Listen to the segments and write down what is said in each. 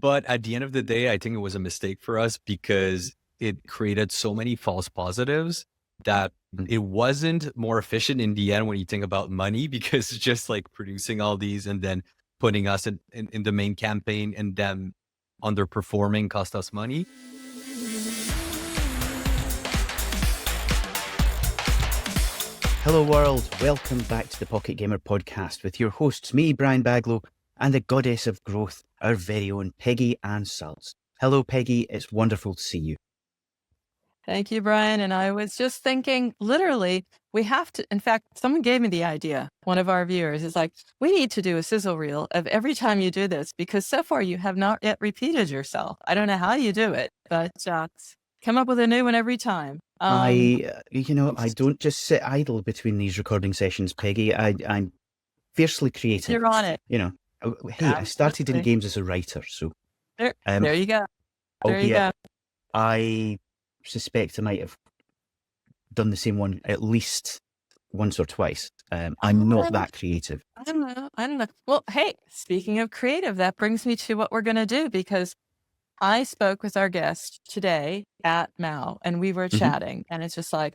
But at the end of the day, I think it was a mistake for us because it created so many false positives that it wasn't more efficient in the end when you think about money, because it's just like producing all these and then putting us in the main campaign and then underperforming cost us money. Hello world, welcome back to the Pocket Gamer podcast with your hosts, me, Brian Baglow, and the goddess of growth, our very own Peggy Ann Salz. Hello Peggy, it's wonderful to see you. Thank you, Brian. And I was just thinking, literally, we have to, in fact, someone gave me the idea. One of our viewers is like, we need to do a sizzle reel of every time you do this, because so far you have not yet repeated yourself. I don't know how you do it, but come up with a new one every time. I don't just sit idle between these recording sessions, Peggy. I'm fiercely creative. You're on it. Hey, absolutely. I started in games as a writer, so. There you go. There you go. I suspect I might have done the same one at least once or twice. I'm not that creative. I don't know. Well, hey, speaking of creative, that brings me to what we're going to do, because I spoke with our guest today at Mao and we were chatting, and it's just like,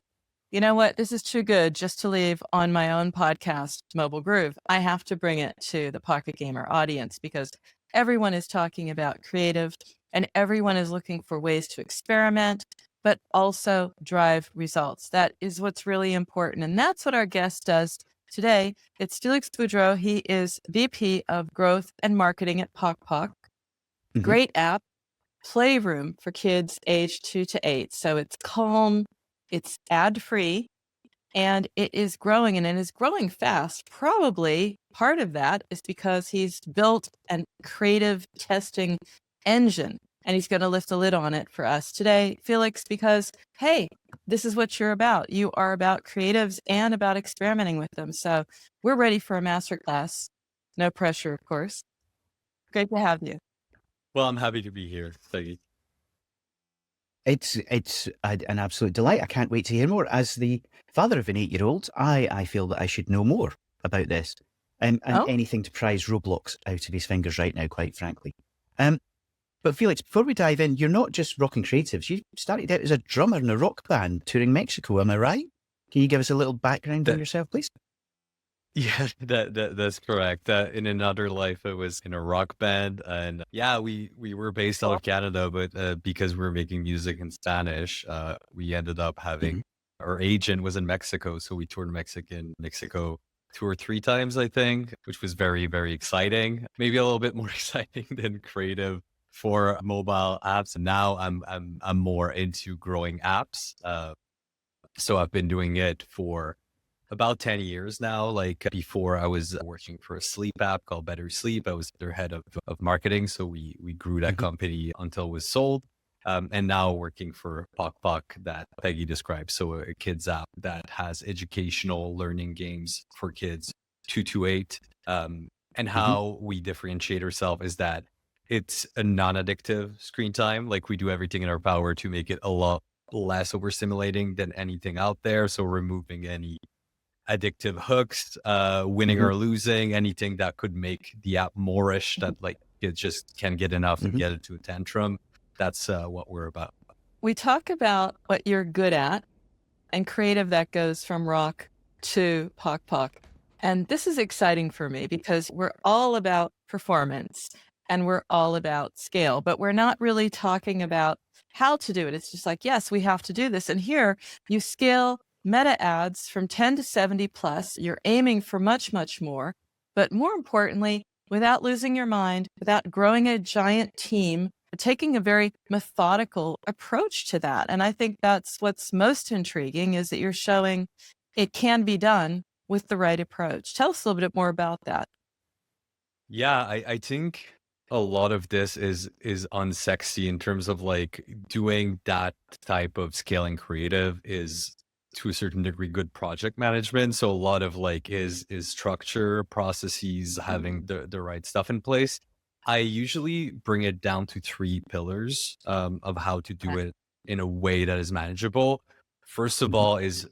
you know what? This is too good just to leave on my own podcast, Mobile Groove. I have to bring it to the Pocket Gamer audience, because everyone is talking about creative and everyone is looking for ways to experiment, but also drive results. That is what's really important. And that's what our guest does today. It's Felix Boudreax. He is VP of Growth and Marketing at PokPok. Great app, playroom for kids aged 2 to 8. So it's calm, it's ad-free, and it is growing, and it is growing fast. Probably part of that is because he's built a creative testing engine, and he's going to lift the lid on it for us today, Felix, because, hey, this is what you're about. You are about creatives and about experimenting with them. So we're ready for a masterclass. No pressure, of course. Great to have you. Well, I'm happy to be here. Thank you. It's an absolute delight. I can't wait to hear more. As the father of an 8-year-old, I feel that I should know more about this, and anything to prise Roblox out of his fingers right now, quite frankly. But Felix, before we dive in, you're not just rocking creatives. You started out as a drummer in a rock band touring Mexico. Am I right? Can you give us a little background on yourself, please? Yeah, that's correct. In another life, I was in a rock band, and we were based out of Canada, but because we were making music in Spanish, we ended up having our agent was in Mexico, so we toured Mexico 2 or 3 times, I think, which was very, very exciting. Maybe a little bit more exciting than creative for mobile apps. And now I'm more into growing apps. So I've been doing it for about 10 years now. Like before, I was working for a sleep app called Better Sleep. I was their head of marketing. So we grew that company until it was sold. And now working for PokPok that Peggy described. So a kids app that has educational learning games for kids 2 to 8. And how we differentiate ourselves is that it's a non-addictive screen time. Like we do everything in our power to make it a lot less overstimulating than anything out there. So removing any addictive hooks, winning or losing, anything that could make the app moreish, that like it just can't get enough and get into a tantrum. That's what we're about. We talk about what you're good at and creative that goes from rock to PokPok. And this is exciting for me because we're all about performance and we're all about scale, but we're not really talking about how to do it. It's just like, yes, we have to do this. And here you scale meta ads from 10 to 70 plus. You're aiming for much, much more. But more importantly, without losing your mind, without growing a giant team, taking a very methodical approach to that. And I think that's what's most intriguing, is that you're showing it can be done with the right approach. Tell us a little bit more about that. Yeah, I think a lot of this is unsexy in terms of like doing that type of scaling creative is to a certain degree good project management. So a lot of like is structure, processes, having the right stuff in place. I usually bring it down to 3 pillars of how to do it in a way that is manageable. First of all is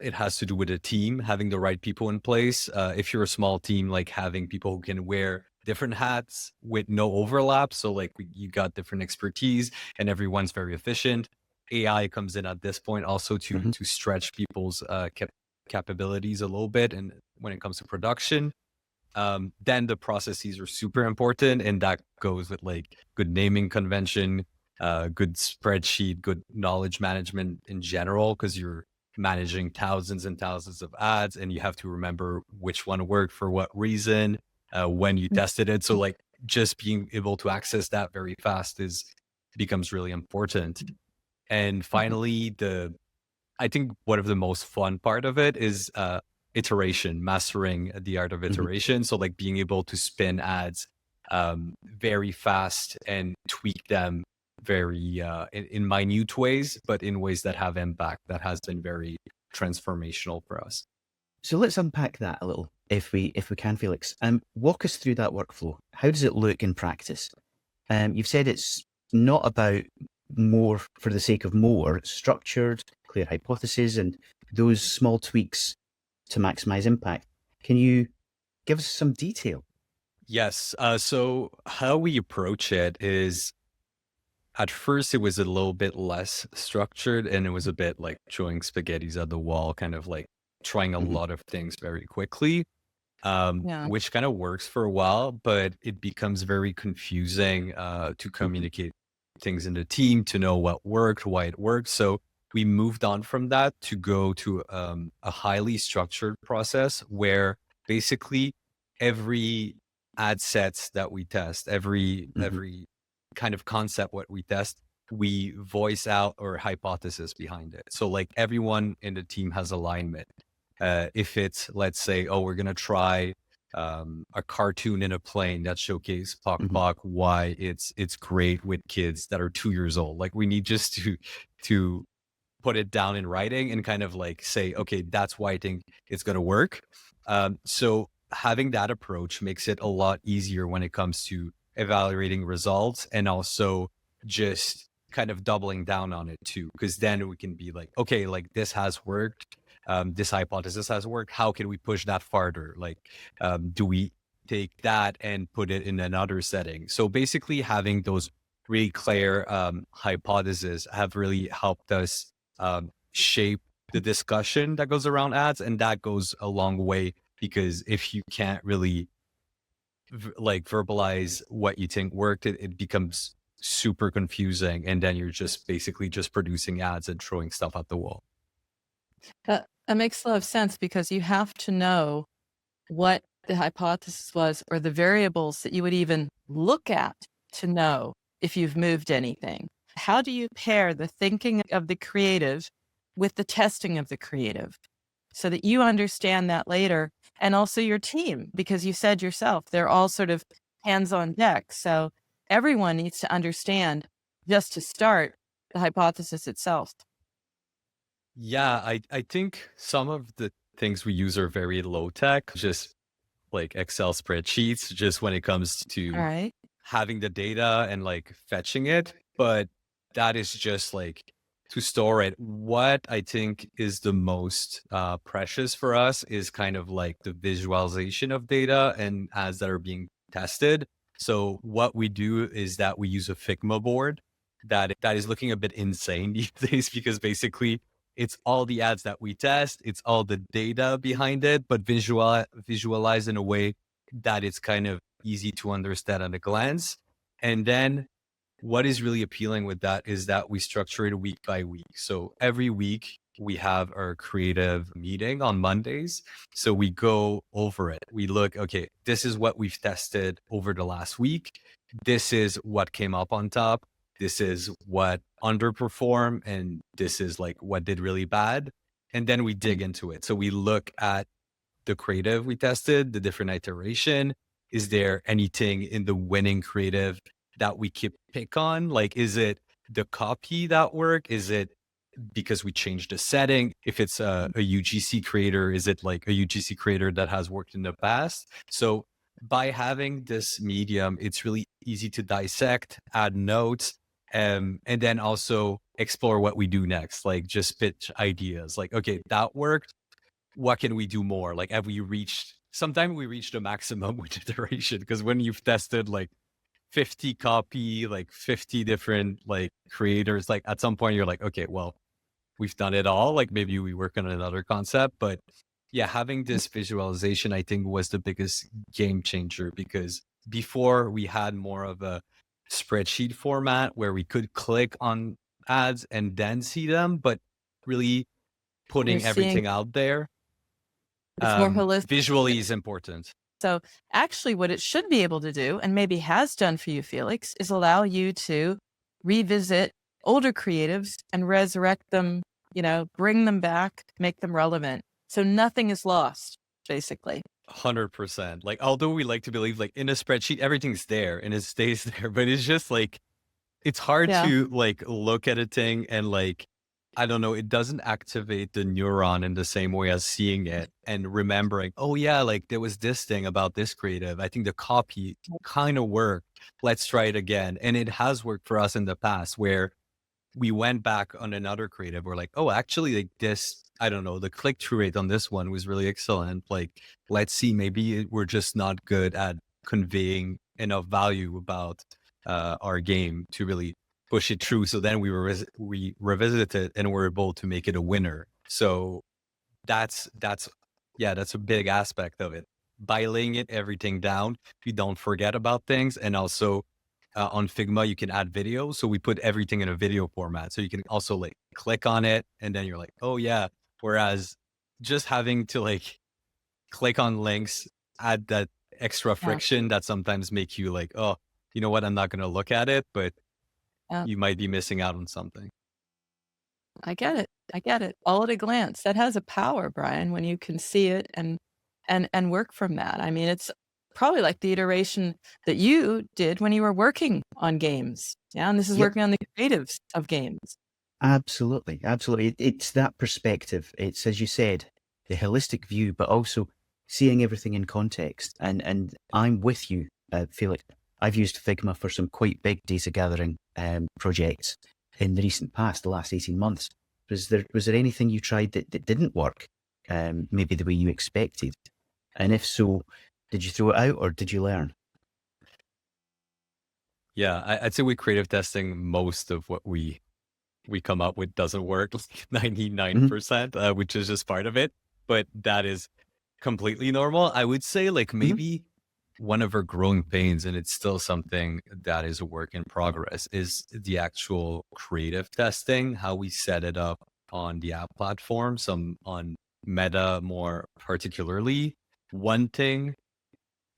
it has to do with a team, having the right people in place. If you're a small team, like having people who can wear different hats with no overlap. So like you got different expertise and everyone's very efficient. AI comes in at this point also to stretch people's capabilities a little bit. And when it comes to production, then the processes are super important. And that goes with like good naming convention, good spreadsheet, good knowledge management in general, because you're managing thousands and thousands of ads and you have to remember which one worked for what reason, when you tested it. So like just being able to access that very fast becomes really important. And finally, I think one of the most fun part of it is iteration, mastering the art of iteration. So like being able to spin ads very fast and tweak them very in minute ways, but in ways that have impact. That has been very transformational for us. So let's unpack that a little, if we can, Felix. Walk us through that workflow. How does it look in practice? You've said it's not about more for the sake of more. It's structured, clear hypotheses, and those small tweaks to maximize impact. Can you give us some detail? Yes. So how we approach it is, at first it was a little bit less structured and it was a bit like throwing spaghettis at the wall, kind of like trying a lot of things very quickly, which kind of works for a while, but it becomes very confusing to communicate things in the team, to know what worked, why it worked. So we moved on from that to go to a highly structured process where basically every ad sets that we test, every kind of concept what we test, we voice out our hypothesis behind it. So like everyone in the team has alignment. If it's, let's say, oh, we're gonna try a cartoon in a plane that showcases PokPok, why it's great with kids that are 2 years old. Like we need just to put it down in writing and kind of like say, okay, that's why I think it's gonna work. So having that approach makes it a lot easier when it comes to evaluating results, and also just kind of doubling down on it too, because then we can be like, okay, like this has worked, this hypothesis has worked, how can we push that farther? Like do we take that and put it in another setting? So basically having those really clear hypotheses have really helped us shape the discussion that goes around ads, and that goes a long way, because if you can't really like verbalize what you think worked, it becomes super confusing, and then you're just basically just producing ads and throwing stuff at the wall. That makes a lot of sense, because you have to know what the hypothesis was, or the variables that you would even look at to know if you've moved anything. How do you pair the thinking of the creative with the testing of the creative, so that you understand that later, and also your team, because you said yourself, they're all sort of hands on deck. So everyone needs to understand, just to start, the hypothesis itself. Yeah, I think some of the things we use are very low tech, just like Excel spreadsheets, just when it comes All to right. having the data and like fetching it. But that is just like to store it. What I think is the most precious for us is kind of like the visualization of data and ads that are being tested. So what we do is that we use a Figma board that is looking a bit insane these days, because basically it's all the ads that we test, it's all the data behind it, but visualized in a way that it's kind of easy to understand at a glance. And then what is really appealing with that is that we structure it week by week. So every week we have our creative meeting on Mondays. So we go over it. We look, okay, this is what we've tested over the last week. This is what came up on top. This is what underperformed. And this is like what did really bad. And then we dig into it. So we look at the creative we tested, the different iteration. Is there anything in the winning creative that we keep pick on? Like, is it the copy that work? Is it because we changed the setting? If it's a UGC creator, is it like a UGC creator that has worked in the past? So by having this medium, it's really easy to dissect, add notes, and then also explore what we do next. Like just pitch ideas like, okay, that worked. What can we do more? Like, have we reached sometimes we reach the maximum with iteration, because when you've tested like 50 copy, like 50 different like creators, like at some point you're like, okay, well, we've done it all. Like maybe we work on another concept. But yeah, having this visualization, I think, was the biggest game changer, because before we had more of a spreadsheet format where we could click on ads and then see them, but really You're putting seeing everything out there it's more holistic. visually is important. So actually what it should be able to do, and maybe has done for you, Felix, is allow you to revisit older creatives and resurrect them, bring them back, make them relevant. So nothing is lost, basically. 100%. Like, although we like to believe like in a spreadsheet, everything's there and it stays there, but it's just like, it's hard Yeah. to like look at a thing and like, I don't know, it doesn't activate the neuron in the same way as seeing it and remembering, oh yeah, like there was this thing about this creative. I think the copy kind of worked. Let's try it again. And it has worked for us in the past, where we went back on another creative. We're like, oh, actually, like this, I don't know, the click-through rate on this one was really excellent. Like, let's see, maybe we're just not good at conveying enough value about our game to really push it through. So then we revisited it and we're able to make it a winner. So that's a big aspect of it. By laying everything down, you don't forget about things. And also on Figma, you can add video. So we put everything in a video format. So you can also like click on it and then you're like, oh yeah. Whereas just having to like click on links, add that extra friction that sometimes make you like, oh, you know what? I'm not going to look at it, but you might be missing out on something. I get it. I get it. All at a glance. That has a power, Brian, when you can see it and work from that. I mean, it's probably like the iteration that you did when you were working on games. Yeah. And this is working on the creatives of games. Absolutely. Absolutely. It's that perspective. It's, as you said, the holistic view, but also seeing everything in context. And I'm with you, Felix. I've used Figma for some quite big data gathering projects in the recent past, the last 18 months. Was there anything you tried that didn't work, maybe the way you expected? And if so, did you throw it out or did you learn? Yeah, I'd say with creative testing, most of what we come up with doesn't work, like 99%, which is just part of it. But that is completely normal. I would say like maybe one of our growing pains, and it's still something that is a work in progress, is the actual creative testing, how we set it up on the app platform, some on Meta more particularly. One thing,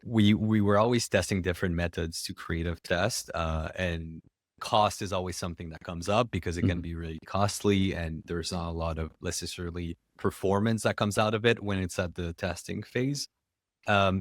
we were always testing different methods to creative test, and cost is always something that comes up because it can be really costly and there's not a lot of necessarily performance that comes out of it when it's at the testing phase.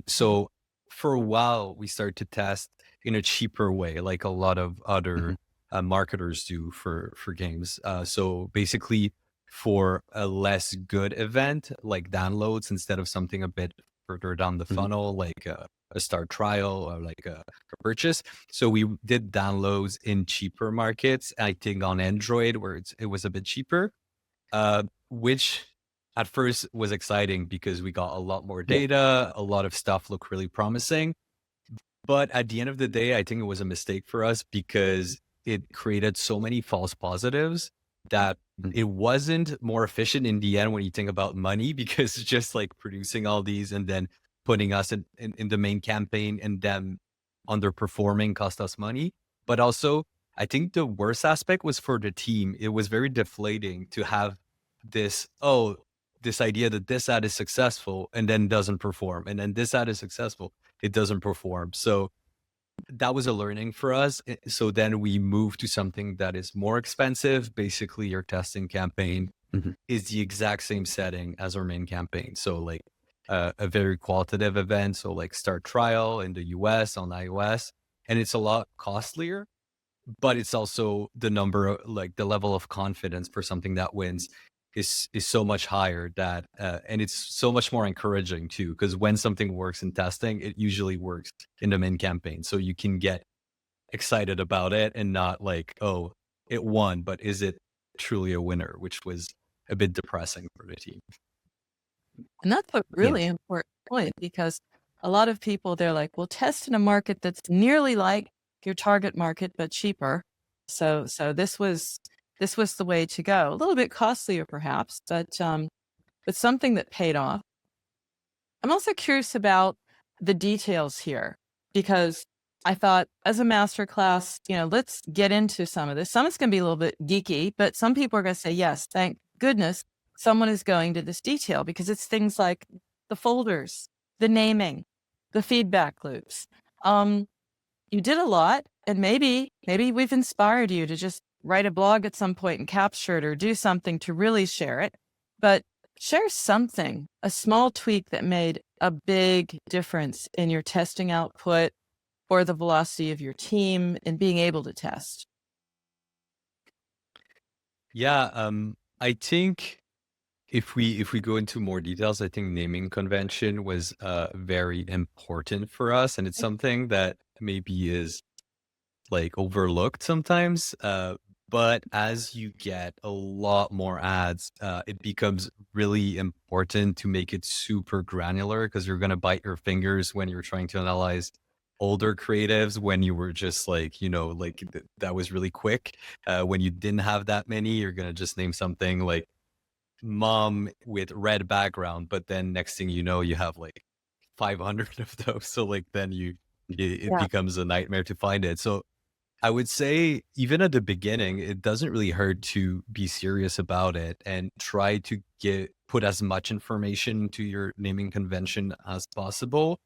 So for a while, we started to test in a cheaper way, like a lot of other marketers do for games. So basically, for a less good event, like downloads, instead of something a bit further down the funnel, like a start trial or like a purchase. So we did downloads in cheaper markets, I think on Android, where it was a bit cheaper, which at first was exciting because we got a lot more data, a lot of stuff looked really promising. But at the end of the day, I think it was a mistake for us because it created so many false positives that it wasn't more efficient in the end when you think about money, because just like producing all these and then putting us in the main campaign and them underperforming cost us money. But also, I think the worst aspect was for the team. It was very deflating to have this idea that this ad is successful and then doesn't perform. And then this ad is successful, it doesn't perform. So that was a learning for us. So then we moved to something that is more expensive. Basically, your testing campaign is the exact same setting as our main campaign. So like a very qualitative event. So like start trial in the US on iOS. And it's a lot costlier, but it's also the number, like the level of confidence for something that wins is so much higher that, and it's so much more encouraging too, because when something works in testing, it usually works in the main campaign. So you can get excited about it and not like, oh, it won, but is it truly a winner? Which was a bit depressing for the team. And that's a really important point, because a lot of people, they're like, well, test in a market that's nearly like your target market, but cheaper. So this was the way to go. A little bit costlier perhaps, but something that paid off. I'm also curious about the details here, because I thought as a masterclass, let's get into some of this. Some is going to be a little bit geeky, but some people are going to say, yes, thank goodness someone is going to this detail, because it's things like the folders, the naming, the feedback loops. You did a lot, and maybe we've inspired you to just write a blog at some point and capture it, or do something to really share it. But share something, a small tweak that made a big difference in your testing output or the velocity of your team in being able to test. Yeah, I think if we go into more details, I think naming convention was very important for us, and it's something that maybe is like overlooked sometimes. But as you get a lot more ads, it becomes really important to make it super granular, because you're gonna bite your fingers when you're trying to analyze older creatives, when you were just like, that was really quick. When you didn't have that many, you're gonna just name something like mom with red background, but then next thing you know, you have like 500 of those. So like then it Yeah. becomes a nightmare to find it. So I would say even at the beginning, it doesn't really hurt to be serious about it and try to put as much information into your naming convention as possible,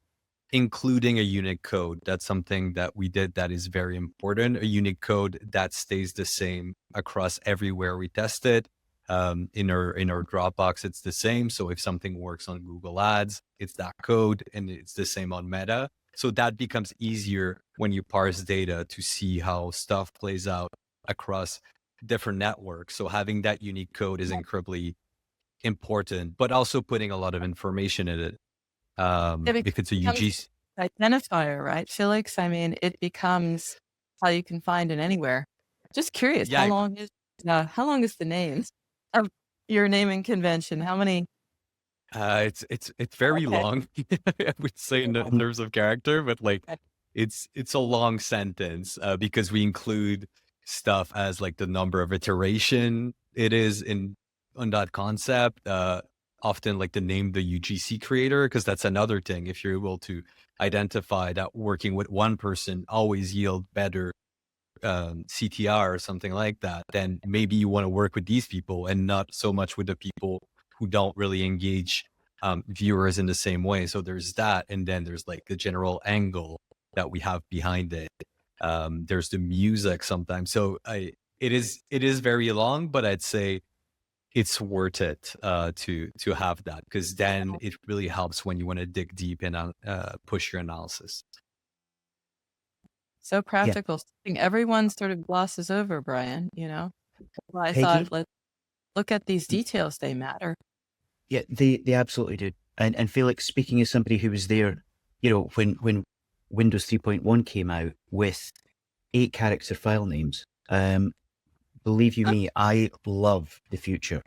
including a unique code. That's something that we did that is very important. A unique code that stays the same across everywhere we test it. In our Dropbox, it's the same. So if something works on Google Ads, it's that code, and it's the same on Meta. So that becomes easier when you parse data to see how stuff plays out across different networks. So having that unique code is incredibly important, but also putting a lot of information in it. It If it's a becomes UGC, identifier, right, Felix? I mean, it becomes how you can find it anywhere. Just curious, how yeah, long is the name of your naming convention? How many? it's very Okay. long. I would say in terms of character, but like it's a long sentence, because we include stuff as like the number of iteration it is in on that concept. Often like the name the UGC creator, because that's another thing. If you're able to identify that working with one person always yield better CTR or something like that, then maybe you want to work with these people and not so much with the people who don't really engage viewers in the same way. So there's that, and then there's like the general angle that we have behind it. There's the music sometimes. So it is very long, but I'd say it's worth it to have that, because then it really helps when you want to dig deep and push your analysis. So Yeah, practical, something everyone sort of glosses over, Brian, Well, I thought, Peggy. let's look at these details, they matter. Yeah, they absolutely do. And Felix, speaking as somebody who was there, when Windows 3.1 came out with 8-character file names, believe you me, I love the future.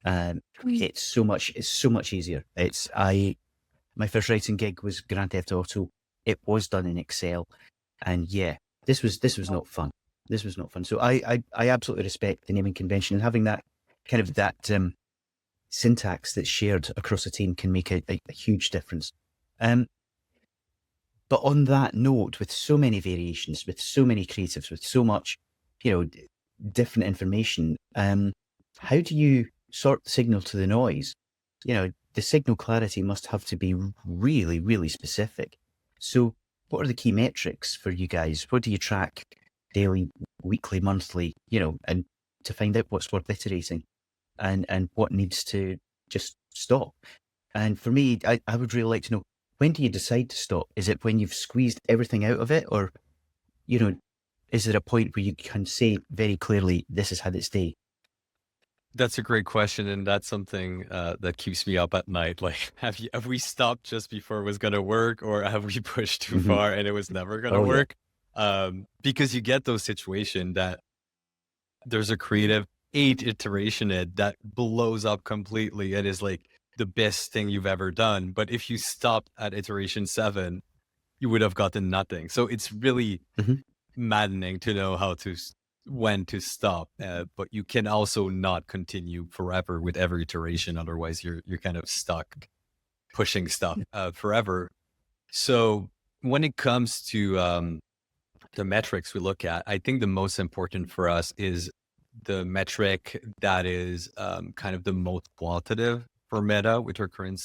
It's so much easier. My first writing gig was Grand Theft Auto. It was done in Excel, and yeah, this was not fun. This was not fun. So I absolutely respect the naming convention, and having that kind of that syntax that's shared across a team can make a huge difference. But on that note, with so many variations, with so many creatives, with so much, different information, how do you sort the signal to the noise? The signal clarity must have to be really, really specific. So what are the key metrics for you guys? What do you track daily, weekly, monthly, and to find out what's worth iterating and what needs to just stop? And for me, I would really like to know, when do you decide to stop? Is it when you've squeezed everything out of it? Or, is there a point where you can say very clearly, this has had its day? That's a great question, and that's something that keeps me up at night. Like, have we stopped just before it was going to work, or have we pushed too Hmm. far and it was never going to Oh, yeah. work? Because you get those situations that there's a creative 8 iteration that blows up completely, and is like the best thing you've ever done. But if you stopped at iteration 7, you would have gotten nothing. So it's really maddening to know when to stop. But you can also not continue forever with every iteration. Otherwise, you're kind of stuck pushing stuff forever. So when it comes to the metrics we look at, I think the most important for us is the metric that is kind of the most qualitative for Meta with our current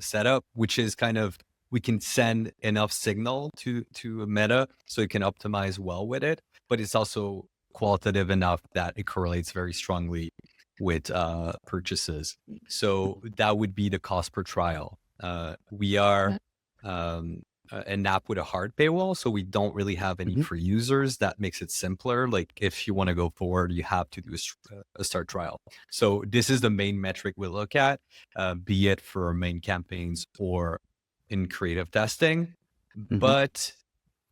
setup, which is kind of we can send enough signal to a Meta so it can optimize well with it, but it's also qualitative enough that it correlates very strongly with purchases. So that would be the cost per trial. We are an app with a hard paywall, so we don't really have any free users. That makes it simpler. Like if you want to go forward, you have to do a start trial. So this is the main metric we look at, be it for our main campaigns or in creative testing. But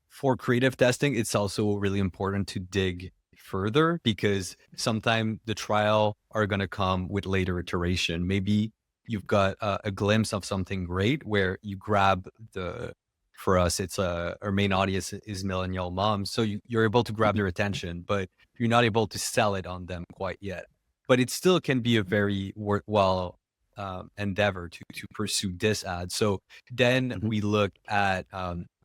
for creative testing, it's also really important to dig further because sometimes the trial are going to come with later iteration. Maybe you've got a glimpse of something great where you grab for us, it's our main audience is millennial moms. So you're able to grab their attention, but you're not able to sell it on them quite yet. But it still can be a very worthwhile endeavor to pursue this ad. So then we look at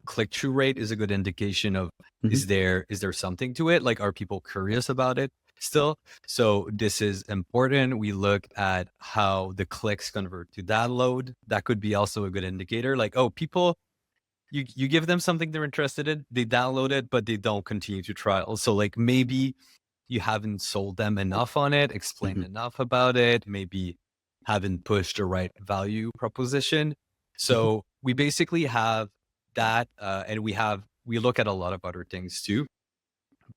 click-through rate is a good indication of is there something to it? Like, are people curious about it still? So this is important. We look at how the clicks convert to download. That could be also a good indicator. Like, oh, people, you give them something they're interested in, they download it, but they don't continue to trial. So like maybe you haven't sold them enough on it, explained enough about it, maybe haven't pushed the right value proposition. So we basically have that, and we look at a lot of other things too,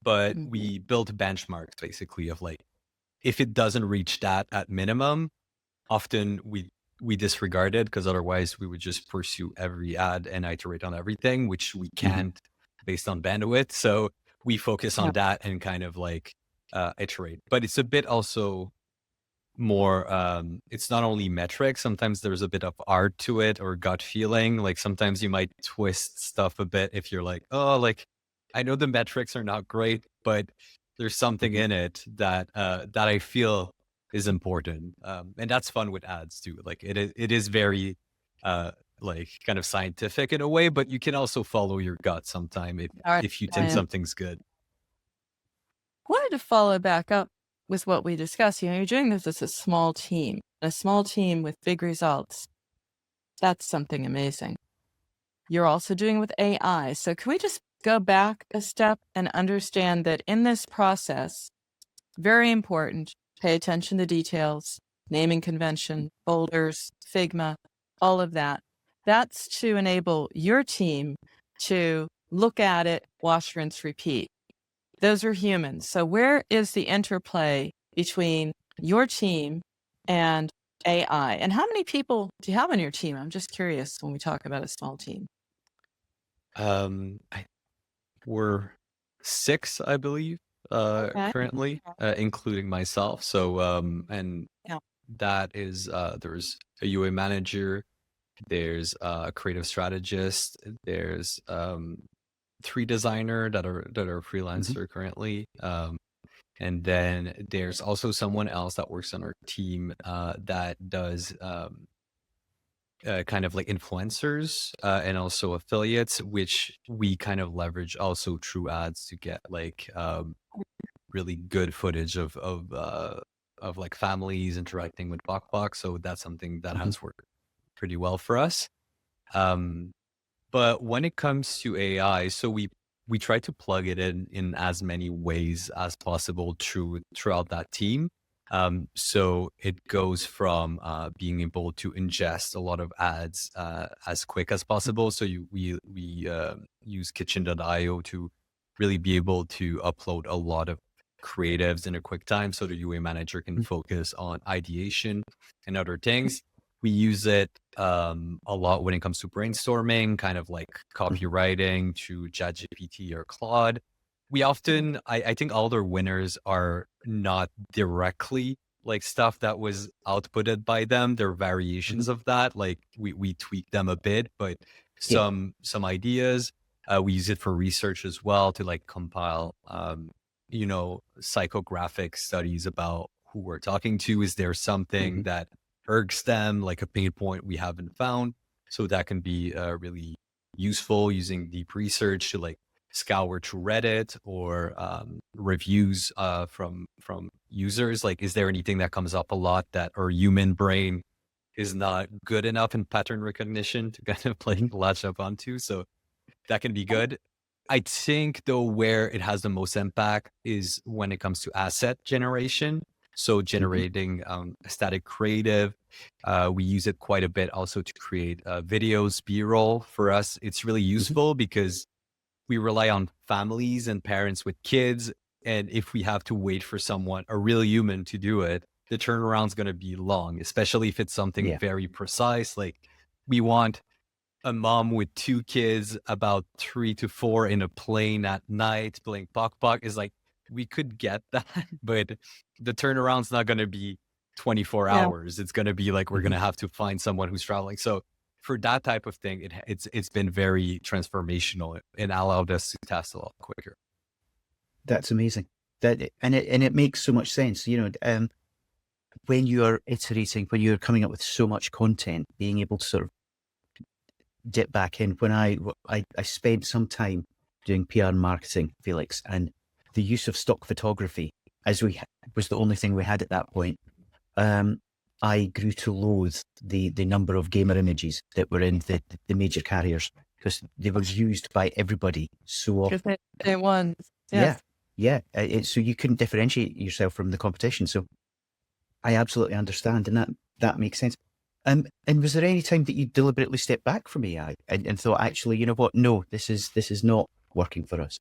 but we build benchmarks basically of like, if it doesn't reach that at minimum, often we disregard it because otherwise we would just pursue every ad and iterate on everything, which we can't based on bandwidth. So we focus on that and kind of like iterate. But it's a bit also more, it's not only metrics. Sometimes there's a bit of art to it or gut feeling. Like sometimes you might twist stuff a bit if you're like, oh, like I know the metrics are not great, but there's something in it that I feel is important. And that's fun with ads too. Like it is very like kind of scientific in a way, but you can also follow your gut sometime if you think something's good. Wanted to follow back up with what we discussed. You know, you're doing this as a small team with big results. That's something amazing. You're also doing with AI. So can we just go back a step and understand that in this process, very important, pay attention to details, naming convention, folders, Figma, all of that. That's to enable your team to look at it, wash, rinse, repeat. Those are humans. So where is the interplay between your team and AI? And how many people do you have on your team? I'm just curious when we talk about a small team. We're 6, I believe, currently, including myself. So, and that is, there's a UA manager, there's a creative strategist, there's 3 designer that are freelancer currently. And then there's also someone else that works on our team that does kind of like influencers and also affiliates, which we kind of leverage also through ads to get like really good footage of like families interacting with PokPok. So that's something that has worked pretty well for us. But when it comes to AI, so we try to plug it in as many ways as possible throughout that team. So it goes from being able to ingest a lot of ads as quick as possible. So we use kitchen.io to really be able to upload a lot of creatives in a quick time so the UA manager can focus on ideation and other things. We use it a lot when it comes to brainstorming, kind of like copywriting to ChatGPT or Claude. We often, I think all their winners are not directly like stuff that was outputted by them. There are variations of that. Like we tweak them a bit, but Yeah. some ideas. We use it for research as well to like compile, psychographic studies about who we're talking to. Is there something that irks them, like a pain point we haven't found? So that can be really useful using deep research to like scour through Reddit or reviews from users. Like, is there anything that comes up a lot that our human brain is not good enough in pattern recognition to kind of like latch up onto? So that can be good. I think though where it has the most impact is when it comes to asset generation. So generating static creative. We use it quite a bit also to create videos, B-roll. For us, it's really useful because we rely on families and parents with kids. And if we have to wait for someone, a real human, to do it, the turnaround's going to be long, especially if it's something very precise. Like we want a mom with 2 kids, about 3 to 4 in a plane at night playing PokPok. Is like, we could get that, but the turnaround's not going to be 24 hours. It's going to be like, we're going to have to find someone who's traveling. So for that type of thing, it's been very transformational and allowed us to test a lot quicker. That's amazing. It makes so much sense. When you're iterating, when you're coming up with so much content, being able to sort of dip back in. When I spent some time doing PR marketing, Felix, and the use of stock photography, as was the only thing we had at that point. I grew to loathe the number of gamer images that were in the major carriers because they were used by everybody so often. They won. Yes. Yeah. So you couldn't differentiate yourself from the competition. So I absolutely understand, and that makes sense. And was there any time that you deliberately stepped back from AI and thought, actually, you know what? No, this is not working for us.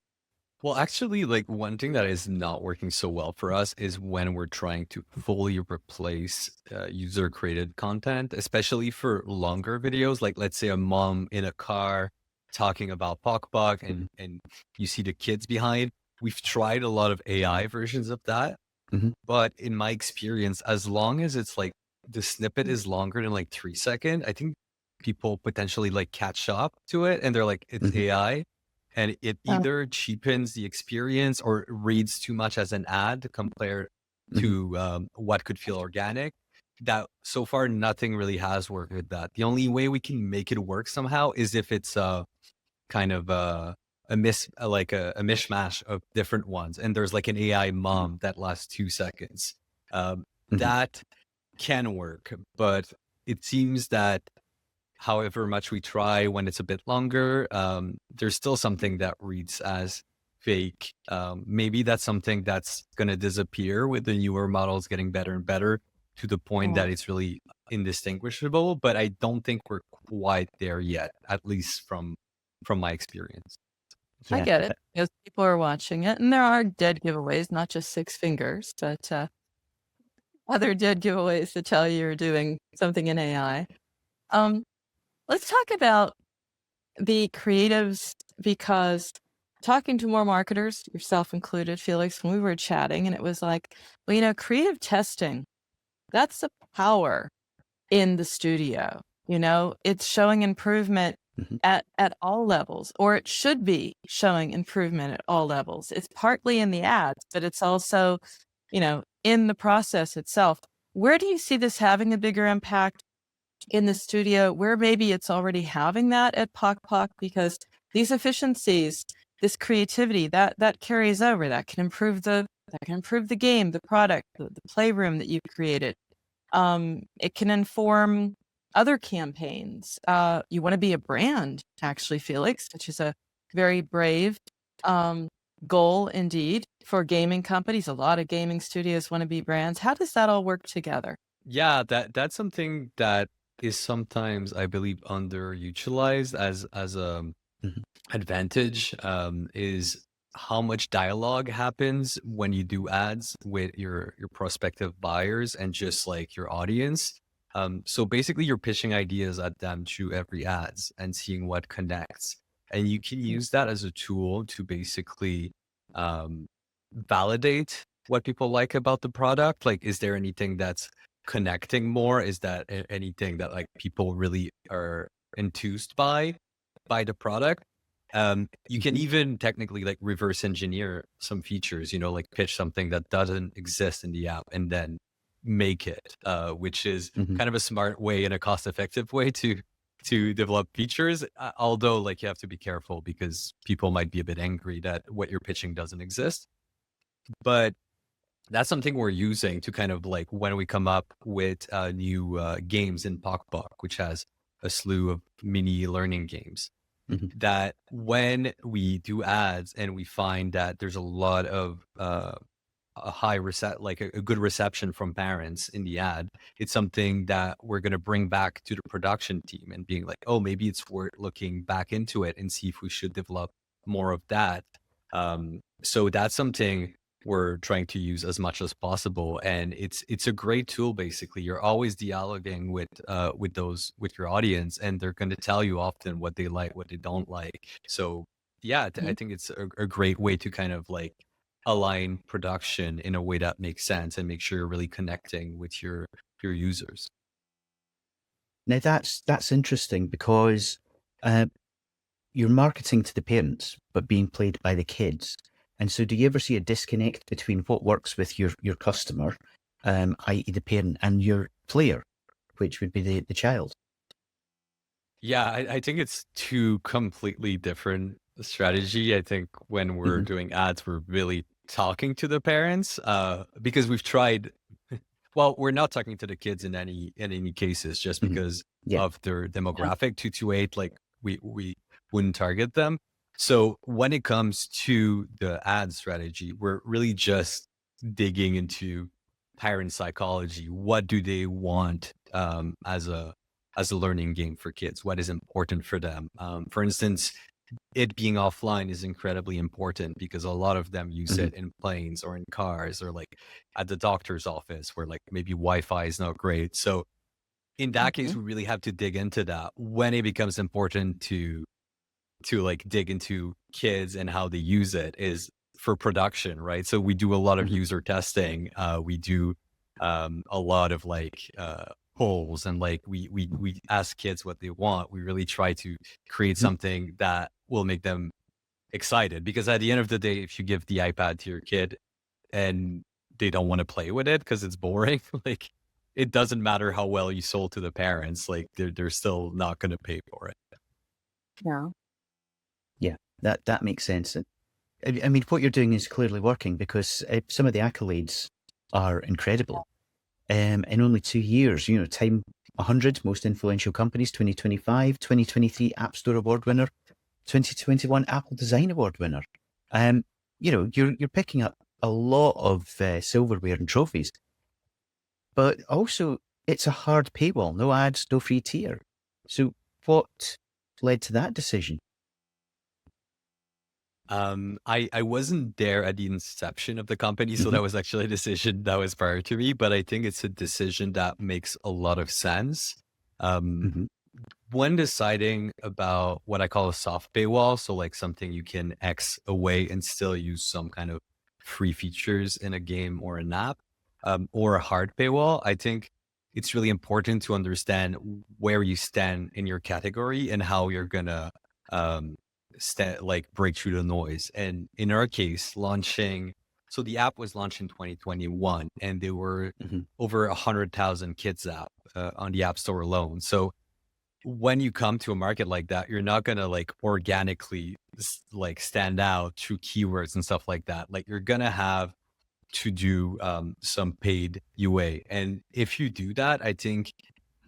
Well, actually, like one thing that is not working so well for us is when we're trying to fully replace user created content, especially for longer videos. Like, let's say a mom in a car talking about PokPok and you see the kids behind. We've tried a lot of AI versions of that. But in my experience, as long as it's like the snippet is longer than like 3 seconds, I think people potentially like catch up to it and they're like, it's AI. And it either cheapens the experience or reads too much as an ad compared to what could feel organic. That so far, nothing really has worked with that. The only way we can make it work somehow is if it's kind of a mishmash of different ones. And there's like an AI mom that lasts 2 seconds. That can work, but it seems that however much we try, when it's a bit longer, there's still something that reads as fake. Maybe that's something that's going to disappear with the newer models getting better and better to the point that it's really indistinguishable. But I don't think we're quite there yet, at least from my experience. I get it because people are watching it, and there are dead giveaways, not just 6 fingers, but other dead giveaways to tell you you're doing something in AI. Let's talk about the creatives, because talking to more marketers, yourself included, Felix, when we were chatting, and it was like, well, creative testing, that's the power in the studio. It's showing improvement at all levels, or it should be showing improvement at all levels. It's partly in the ads, but it's also, in the process itself. Where do you see this having a bigger impact in the studio, where maybe it's already having that at PokPok? Because these efficiencies, this creativity, that carries over, that can improve the game, the product, the playroom that you've created. It can inform other campaigns. You want to be a brand, actually, Felix, which is a very brave goal indeed for gaming companies. A lot of gaming studios want to be brands. How does that all work together? Yeah, that's something that is sometimes, I believe, underutilized as a advantage, is how much dialogue happens when you do ads with your prospective buyers and just like your audience. So basically you're pitching ideas at them through every ads and seeing what connects. And you can use that as a tool to basically validate what people like about the product? Like, is there anything that's connecting more? Is that anything that like people really are enthused by the product? You can Mhm. even technically like reverse engineer some features, like pitch something that doesn't exist in the app and then make it, which is Mhm. kind of a smart way and a cost effective way to develop features. Although like you have to be careful because people might be a bit angry that what you're pitching doesn't exist. But that's something we're using to kind of like when we come up with new games in PokPok, which has a slew of mini learning games, Mhm. that when we do ads and we find that there's a lot of a like a good reception from parents in the ad, it's something that we're going to bring back to the production team and being like, oh, maybe it's worth looking back into it and see if we should develop more of that. So that's something we're trying to use as much as possible, and it's a great tool. Basically, you're always dialoguing with your audience, and they're going to tell you often what they like, what they don't like. So yeah, I Mhm. think it's a great way to kind of like align production in a way that makes sense and make sure you're really connecting with your users. Now that's interesting because uh, you're marketing to the parents, but being played by the kids. And so, do you ever see a disconnect between what works with your customer, i.e., the parent, and your player, which would be the child? Yeah, I think it's two completely different strategy. I think when we're Hmm. doing ads, we're really talking to the parents, because we've tried. Well, we're not talking to the kids in any cases, just Hmm. because Yeah. of their Yeah. demographic, 228. Like we wouldn't target them. So when it comes to the ad strategy, we're really just digging into parent psychology. What do they want as a learning game for kids? What is important for them? For instance, it being offline is incredibly important because a lot of them use Hmm. it in planes or in cars or like at the doctor's office where like maybe Wi-Fi is not great. So in that case, Mhm. we really have to dig into that when it becomes important to like dig into kids and how they use it is for production, right? So we do a lot of Hmm. user testing. We do a lot of like polls and like we ask kids what they want. We really try to create Hmm. something that will make them excited because at the end of the day, if you give the iPad to your kid and they don't want to play with it because it's boring, like it doesn't matter how well you sold to the parents, like they're still not going to pay for it. Yeah. Yeah, that makes sense. And I mean, what you're doing is clearly working because some of the accolades are incredible. In only 2 years, Time 100 Most Influential Companies 2025, 2023 App Store Award winner, 2021 Apple Design Award winner. Um, you're picking up a lot of silverware and trophies, but also it's a hard paywall, no ads, no free tier. So what led to that decision? I wasn't there at the inception of the company, so Hmm. that was actually a decision that was prior to me, but I think it's a decision that makes a lot of sense. Um, Hmm. when deciding about what I call a soft paywall, so like something you can X away and still use some kind of free features in a game or an app, or a hard paywall, I think it's really important to understand where you stand in your category and how you're gonna um, like break through the noise. And in our case, so the app was launched in 2021, and there were Hmm. over 100,000 kids app on the App Store alone. So when you come to a market like that, you're not going to like organically like stand out through keywords and stuff like that. Like you're going to have to do some paid UA. And if you do that, I think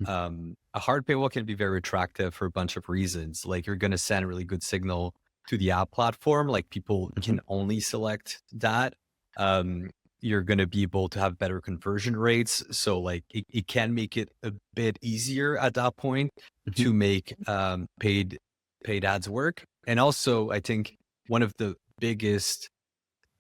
a hard paywall can be very attractive for a bunch of reasons. Like you're going to send a really good signal to the app platform. Like people Hmm. can only select that. Um, you're going to be able to have better conversion rates. So like it can make it a bit easier at that point Hmm. to make paid ads work. And also, I think one of the biggest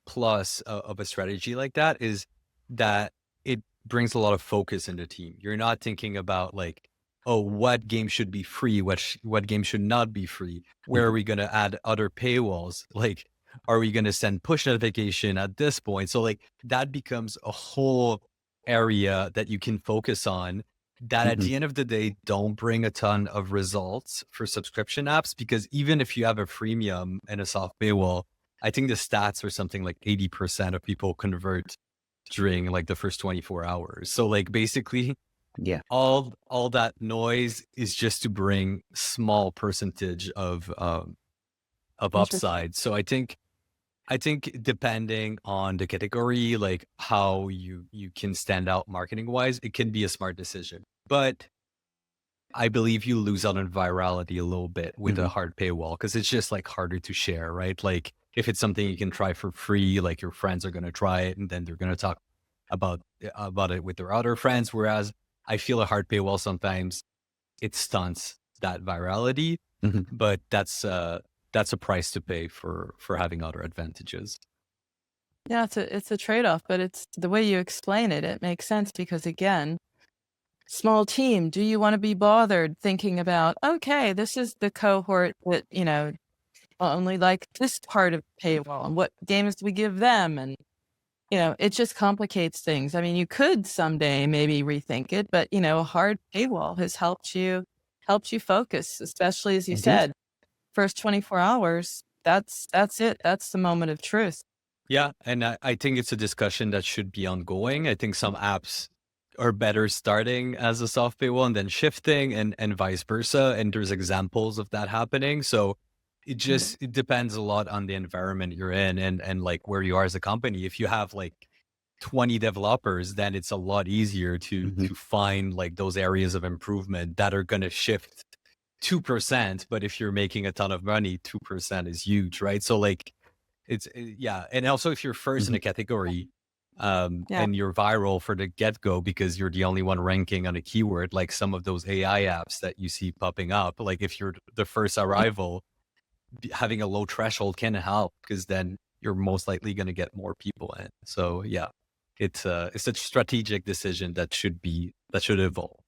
plus of a strategy like that is that it brings a lot of focus in the team. You're not thinking about like, oh, what game should be free, what game should not be free, where are Hmm. we going to add other paywalls? Like are we going to send push notification at this point? So like that becomes a whole area that you can focus on that at the end of the day don't bring a ton of results for subscription apps, because even if you have a freemium and a soft paywall, I think the stats are something like 80% of people convert during like the first 24 hours. So like basically Yeah. all that noise is just to bring small percentage of upside. So I think depending on the category, like how you can stand out marketing wise, it can be a smart decision. But I believe you lose out on virality a little bit with a hard paywall, because it's just like harder to share, right? Like if it's something you can try for free, like your friends are going to try it and then they're going to talk about it with their other friends. Whereas I feel a hard paywall sometimes it stunts that virality, but that's a price to pay for having other advantages. Yeah, it's a trade-off, but it's the way you explain it, it makes sense because again, small team, do you want to be bothered thinking about, okay, this is the cohort that, you know, only like this part of paywall and what games do we give them? And, you know, it just complicates things. I mean, you could someday maybe rethink it, but you know, a hard paywall has helped you focus, especially as you said, first 24 hours. That's it. That's the moment of truth. Yeah. And I think it's a discussion that should be ongoing. I think some apps are better starting as a soft paywall and then shifting and vice versa. And there's examples of that happening. So it just, it depends a lot on the environment you're in and like where you are as a company. If you have like 20 developers, then it's a lot easier to find like those areas of improvement that are going to shift 2%. But if you're making a ton of money, 2% is huge, right? So like yeah. And also if you're first in a category, and you're viral for the get-go because you're the only one ranking on a keyword, like some of those AI apps that you see popping up, like if you're the first arrival, having a low threshold can help because then you're most likely going to get more people in. So yeah, it's a strategic decision that should evolve.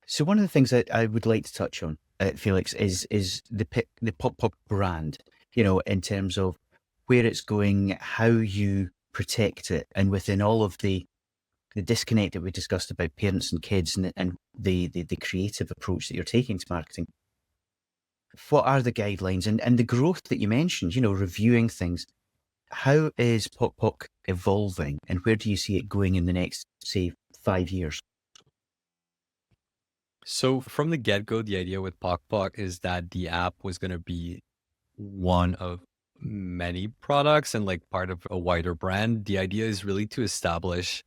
So one of the things that I would like to touch on, Felix, is the PokPok brand, you know, in terms of where it's going, how you protect it, and within all of the disconnect that we discussed about parents and kids and the creative approach that you're taking to marketing. What are the guidelines and the growth that you mentioned, you know, reviewing things? How is PokPok evolving and where do you see it going in the next, say, 5 years? So from the get-go, the idea with PokPok is that the app was going to be one of many products and like part of a wider brand. The idea is really to establish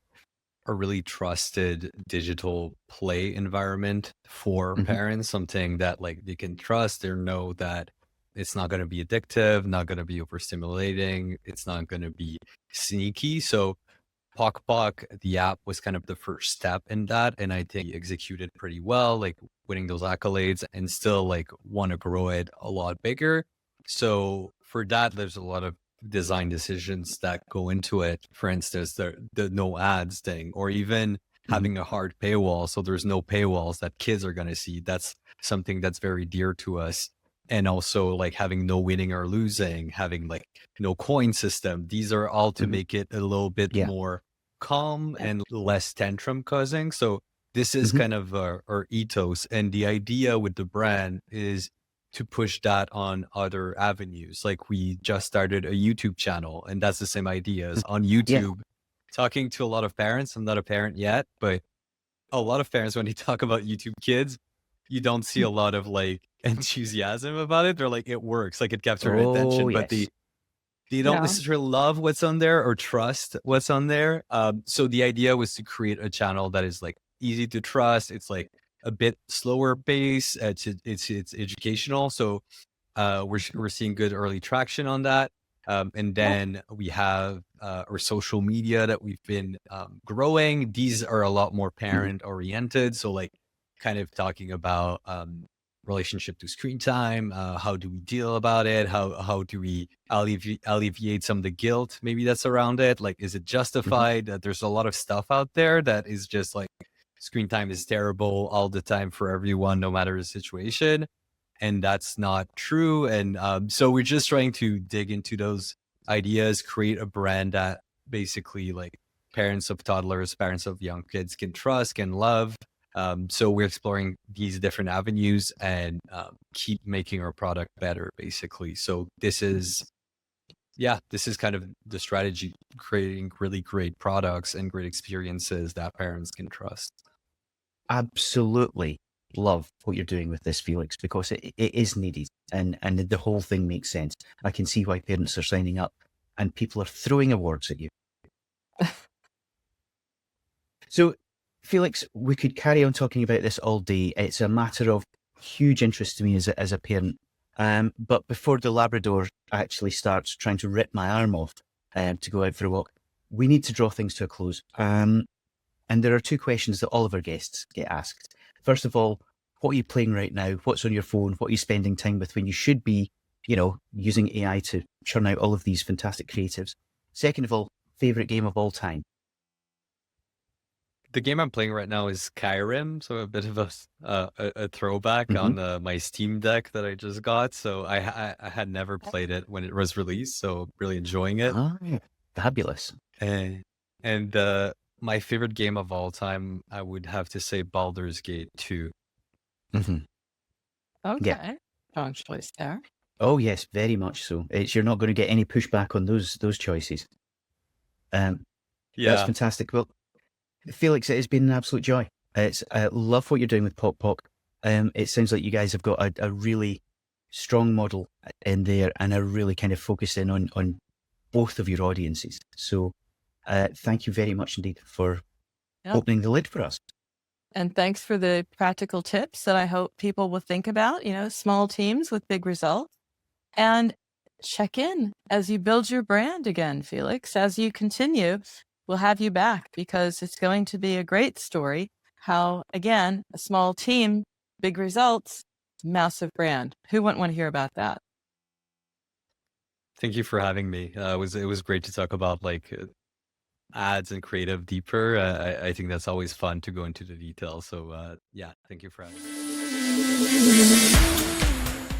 a really trusted digital play environment for parents, something that like they can trust or know that it's not going to be addictive, not going to be overstimulating, it's not going to be sneaky. So PokPok, the app, was kind of the first step in that. And I think he executed pretty well, like winning those accolades and still like want to grow it a lot bigger. So for that, there's a lot of design decisions that go into it. For instance, the no ads thing, or even having a hard paywall. So there's no paywalls that kids are going to see. That's something that's very dear to us. And also like having no winning or losing, having like no coin system. These are all to make it a little bit more calm and less tantrum causing. So this is kind of our ethos. And the idea with the brand is to push that on other avenues. Like we just started a YouTube channel and that's the same ideas on YouTube, talking to a lot of parents. I'm not a parent yet, but a lot of parents, when they talk about YouTube Kids, you don't see a lot of like enthusiasm about it. They're like, it works, like it captures their attention, but they don't necessarily love what's on there or trust what's on there. So the idea was to create a channel that is like easy to trust. It's like a bit slower pace. It's educational. So we're seeing good early traction on that. And then we have our social media that we've been growing. These are a lot more parent oriented. So like kind of talking about relationship to screen time. How do we deal about it? How do we alleviate some of the guilt maybe that's around it? Like, is it justified? There's a lot of stuff out there that is just like screen time is terrible all the time for everyone, no matter the situation. and that's not true. And so we're just trying to dig into those ideas, create a brand that basically like parents of toddlers, parents of young kids can trust, can love. So we're exploring these different avenues and keep making our product better, basically. So this is kind of the strategy, creating really great products and great experiences that parents can trust. Absolutely love what you're doing with this, Felix, because it is needed, and the whole thing makes sense. I can see why parents are signing up and people are throwing awards at you. So, Felix, we could carry on talking about this all day. It's a matter of huge interest to me as a parent. But before the Labrador actually starts trying to rip my arm off to go out for a walk, we need to draw things to a close. And there are two questions that all of our guests get asked. First of all, what are you playing right now? What's on your phone? What are you spending time with when you should be, using AI to churn out all of these fantastic creatives? Second of all, favorite game of all time? The game I'm playing right now is Skyrim, so a bit of a throwback on my Steam Deck that I just got. So I had never played it when it was released, so really enjoying it. Oh, fabulous. And my favorite game of all time, I would have to say Baldur's Gate 2. Okay. Yeah. Strong choice there. Oh yes, very much so. You're not going to get any pushback on those choices. That's fantastic. Well, Felix, it has been an absolute joy. I love what you're doing with PokPok. It sounds like you guys have got a really strong model in there and are really kind of focusing on both of your audiences. So thank you very much indeed for opening the lid for us. And thanks for the practical tips that I hope people will think about, small teams with big results. And check in as you build your brand again, Felix. As you continue, we'll have you back because it's going to be a great story. How, again, a small team, big results, massive brand. Who wouldn't want to hear about that? Thank you for having me. It was great to talk about ads and creative deeper. I think that's always fun to go into the details. So thank you for having me.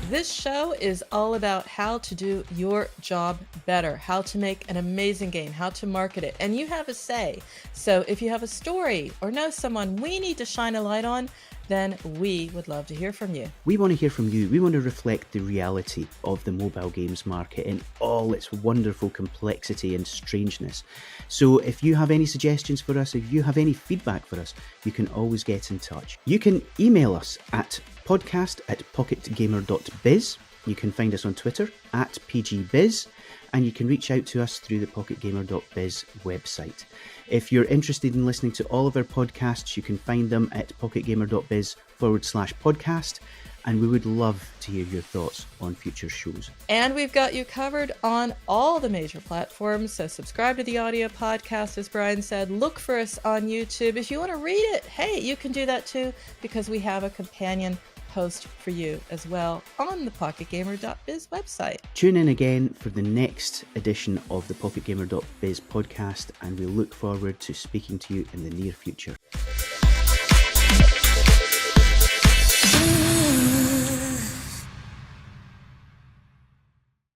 This show is all about how to do your job better, how to make an amazing game, how to market it, and you have a say. So if you have a story or know someone we need to shine a light on, then we would love to hear from you. We want to hear from you. We want to reflect the reality of the mobile games market in all its wonderful complexity and strangeness. So if you have any suggestions for us, if you have any feedback for us, you can always get in touch. You can email us at podcast@PocketGamer.biz. You can find us on Twitter @PGBiz, and you can reach out to us through the PocketGamer.biz website. If you're interested in listening to all of our podcasts, you can find them at PocketGamer.biz/podcast, and we would love to hear your thoughts on future shows. And we've got you covered on all the major platforms, so subscribe to the audio podcast, as Brian said. Look for us on YouTube. If you want to read it, hey, you can do that too, because we have a companion post for you as well on the PocketGamer.biz website. Tune in again for the next edition of the PocketGamer.biz podcast, and we look forward to speaking to you in the near future.